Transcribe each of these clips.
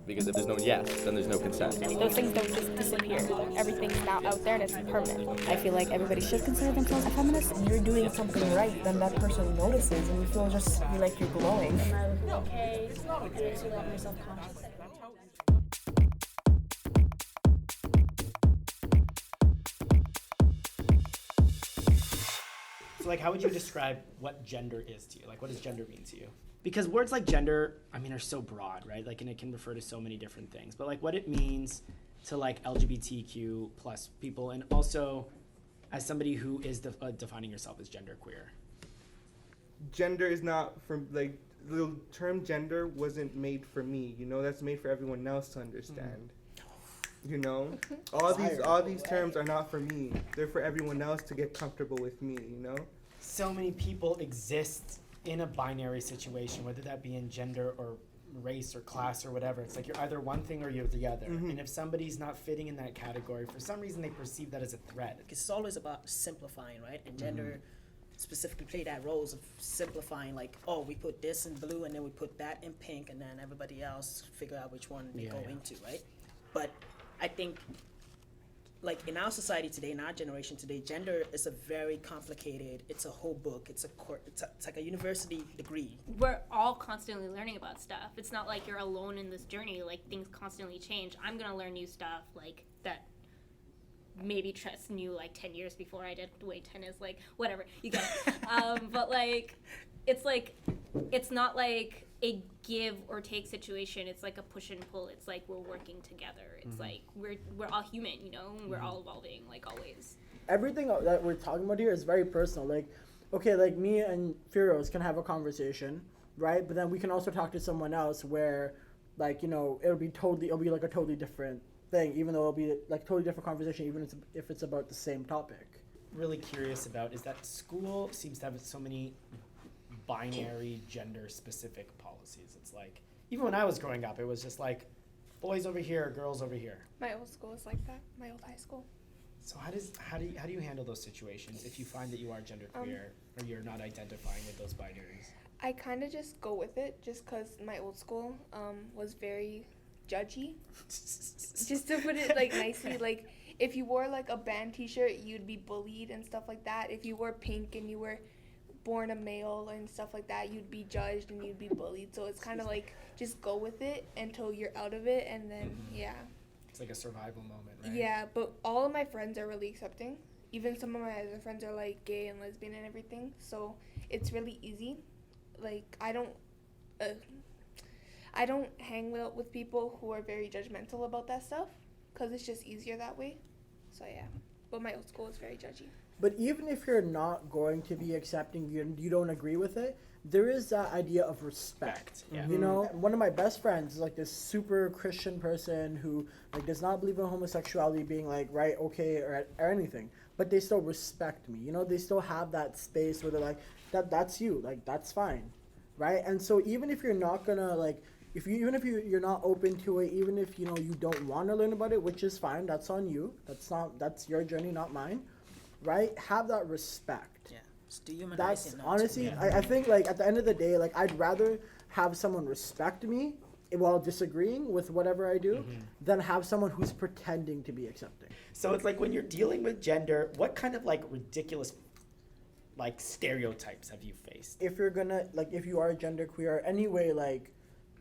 because if there's no yes, then there's no consent. Those things don't just disappear. Everything's now out there and it's permanent. I feel like everybody should consider themselves a feminist. When you're doing something right, then that person notices and you feel like you're glowing. Okay, it's not okay to let yourself conscious. So, like, how would you describe what gender is to you? Like, what does gender mean to you? Because words like gender, I mean, are so broad, right? Like, and it can refer to so many different things. But, like, what it means to, like, LGBTQ plus people, and also as somebody who is defining yourself as genderqueer. Gender is not for, like, the term gender wasn't made for me, you know? That's made for everyone else to understand. You know, all these terms are not for me. They're for everyone else to get comfortable with me, you know? So many people exist in a binary situation, whether that be in gender or race or class or whatever. It's like you're either one thing or you're the other. Mm-hmm. And if somebody's not fitting in that category, for some reason they perceive that as a threat. It's always about simplifying, right? And gender specifically play that roles of simplifying, like, oh, we put this in blue and then we put that in pink and then everybody else figure out which one they go into, right? But I think, like, in our society today, in our generation today, gender is a very complicated, it's a whole book, it's like a university degree. We're all constantly learning about stuff. It's not like you're alone in this journey. Like, things constantly change. I'm going to learn new stuff, like, that maybe Tress knew, like, 10 years before I did. The way 10 is, like, whatever. You get it. But, like, it's not like a give or take situation. It's like a push and pull. It's like we're working together. It's like we're all human, you know? We're all evolving, like, always. Everything that we're talking about here is very personal. Like, okay, like me and Firos can have a conversation, right? But then we can also talk to someone else where, like, you know, it'll be like a totally different thing, even though it'll be like a totally different conversation, even if it's about the same topic. Really curious about is that school seems to have so many binary gender specific policies. It's like, even when I was growing up, it was just like boys over here, girls over here. My old school is like that, my old high school. So how do you handle those situations if you find that you are genderqueer or you're not identifying with those binaries? I kind of just go with it just because my old school was very judgy. Just to put it, like, nicely, like, if you wore, like, a band t-shirt, you'd be bullied and stuff like that. If you wore pink and you were born a male and stuff like that, you'd be judged and you'd be bullied. So it's kind of like, just go with it until you're out of it, and then, It's like a survival moment, right? Yeah, but all of my friends are really accepting. Even some of my other friends are, like, gay and lesbian and everything. So it's really easy. Like, I don't hang out with people who are very judgmental about that stuff because it's just easier that way. So, yeah. But my old school is very judgy. But even if you're not going to be accepting, you don't agree with it, there is that idea of respect. Yeah. You know, one of my best friends is like this super Christian person who, like, does not believe in homosexuality being, like, right, okay, or anything. But they still respect me. You know, they still have that space where they're like, that's you, like, that's fine, right? And so even if you're not gonna, like, even if you're not open to it, even if, you know, you don't want to learn about it, which is fine, that's on you. That's your journey, not mine. Right? Have that respect. Yeah. Just dehumanize That's it, honestly, I think, like, at the end of the day, like, I'd rather have someone respect me while disagreeing with whatever I do than have someone who's pretending to be accepting. So it's like when you're dealing with gender, what kind of, like, ridiculous, like, stereotypes have you faced? If you're gonna, like, if you are genderqueer, anyway, like,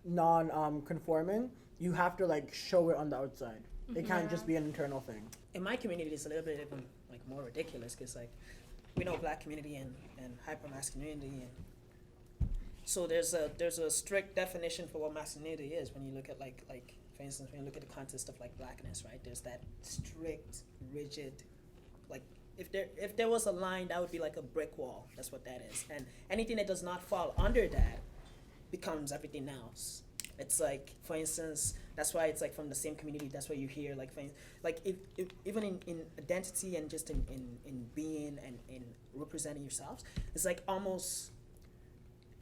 non-conforming, you have to, like, show it on the outside. It can't just be an internal thing. In my community, it's a little bit even, like, more ridiculous because, like, we know black community and hypermasculinity, and so there's a strict definition for what masculinity is when you look at like for instance, when you look at the context of, like, blackness, right? There's that strict, rigid, like, if there was a line, that would be like a brick wall. That's what that is, and anything that does not fall under that becomes everything else. It's like, for instance, that's why it's like from the same community, that's why you hear, like, if even in identity and just in being and in representing yourselves, it's like almost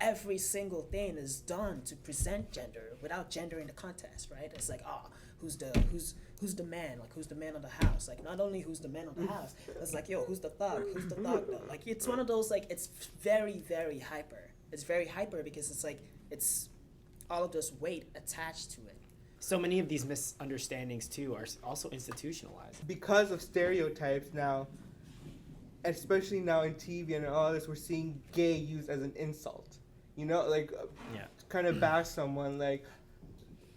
every single thing is done to present gender without gender in the contest, right? It's like, who's the man? Like, who's the man of the house? Like, not only who's the man of the house, it's like, yo, who's the thug? Who's the thug though? Like, it's one of those, like, it's very, very hyper. It's very hyper because it's like, it's all of this weight attached to it. So many of these misunderstandings too are also institutionalized. Because of stereotypes now, especially now in TV and all this, we're seeing gay used as an insult. You know, like, kind of bash someone, like,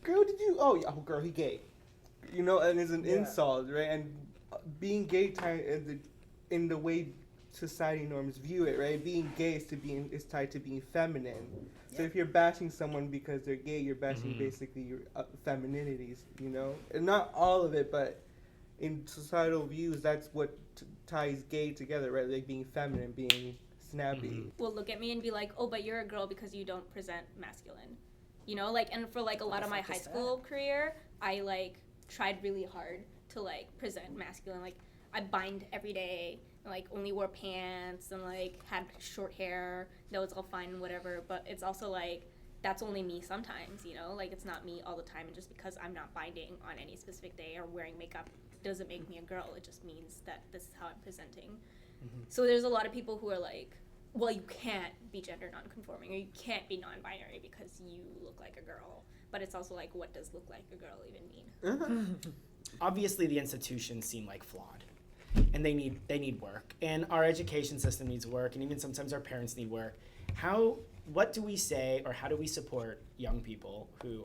girl, did you, oh, yeah, oh, girl, he gay. You know, and it's an insult, right? And being gay in the way society norms view it, right? Being gay is tied to being feminine. So if you're bashing someone because they're gay, you're bashing basically your femininities, you know? And not all of it, but in societal views, that's what ties gay together, right? Like being feminine, being snappy. Will look at me and be like, oh, but you're a girl because you don't present masculine. You know, like, and for like a lot of my high school career, I like tried really hard to like present masculine. Like I bind every day and like only wore pants and like had short hair. That was all fine and whatever, but it's also like that's only me sometimes, you know? Like it's not me all the time, and just because I'm not binding on any specific day or wearing makeup doesn't make me a girl. It just means that this is how I'm presenting. So there's a lot of people who are like, well, you can't be gender nonconforming or you can't be non-binary because you look like a girl. But it's also like, what does look like a girl even mean? Obviously, the institutions seem like flawed, and they need work, and our education system needs work, and even sometimes our parents need work. What do we say, or how do we support young people who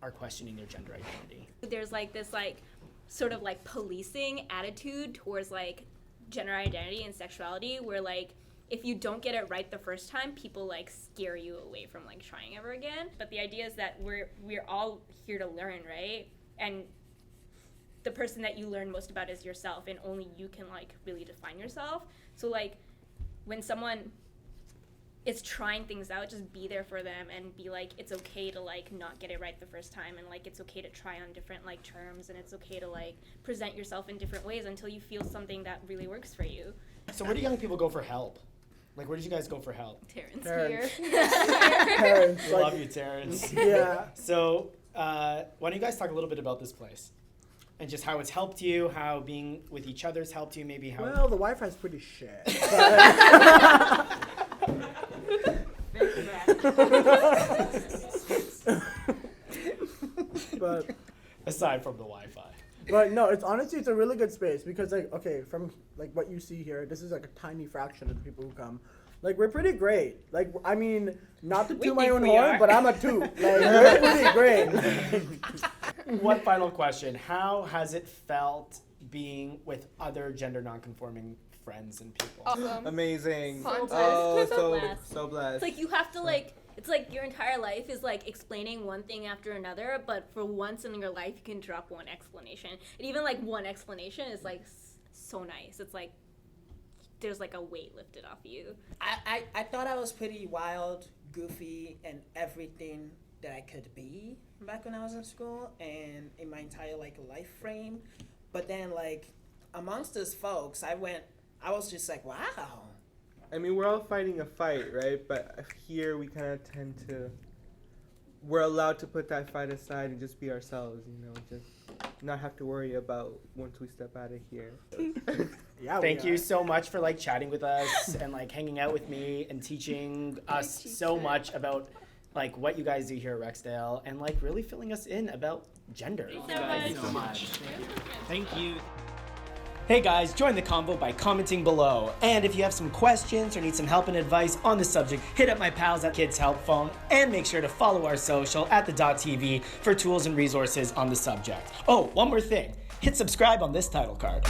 are questioning their gender identity? There's like this like sort of like policing attitude towards like gender identity and sexuality, where like if you don't get it right the first time, people like scare you away from like trying ever again. But the idea is that we're all here to learn, right? And the person that you learn most about is yourself, and only you can like really define yourself. So like when someone is trying things out, just be there for them and be like, it's okay to like not get it right the first time, and like it's okay to try on different like terms, and it's okay to like present yourself in different ways until you feel something that really works for you. So where do young people go for help? Like, where did you guys go for help? Terrence Terrence. here. Parents, like, Love you, Terrence. yeah. So why don't you guys talk a little bit about this place? And just how it's helped you, how being with each other's helped you, maybe how... Well, the Wi-Fi's pretty shit. But aside from the Wi-Fi. But no, it's a really good space because like, okay, from like what you see here, this is like a tiny fraction of the people who come. Like, we're pretty great. Like, I mean, not to toot my own horn, but I'm a toot. Like, we're pretty great. One final question. How has it felt being with other gender nonconforming friends and people? Awesome. Amazing. So Oh, blessed. so blessed. It's like you have to like, it's like your entire life is like explaining one thing after another, but for once in your life you can drop one explanation. And even like one explanation is like so nice. It's like there's like a weight lifted off you. I thought I was pretty wild, goofy, and everything that I could be back when I was in school and in my entire like life frame. But then like amongst those folks, I was just like, wow. I mean, we're all fighting a fight, right? But here we kind of tend to, we're allowed to put that fight aside and just be ourselves, you know, just not have to worry about once we step out of here. Yeah. Thank you so much for like chatting with us and like hanging out with me and teaching us so much about like what you guys do here at Rexdale and like really filling us in about gender. Thanks so much. Thank you. Hey guys, join the convo by commenting below. And if you have some questions or need some help and advice on the subject, hit up my pals at Kids Help Phone and make sure to follow our social at @the.tv for tools and resources on the subject. Oh, one more thing. Hit subscribe on this title card.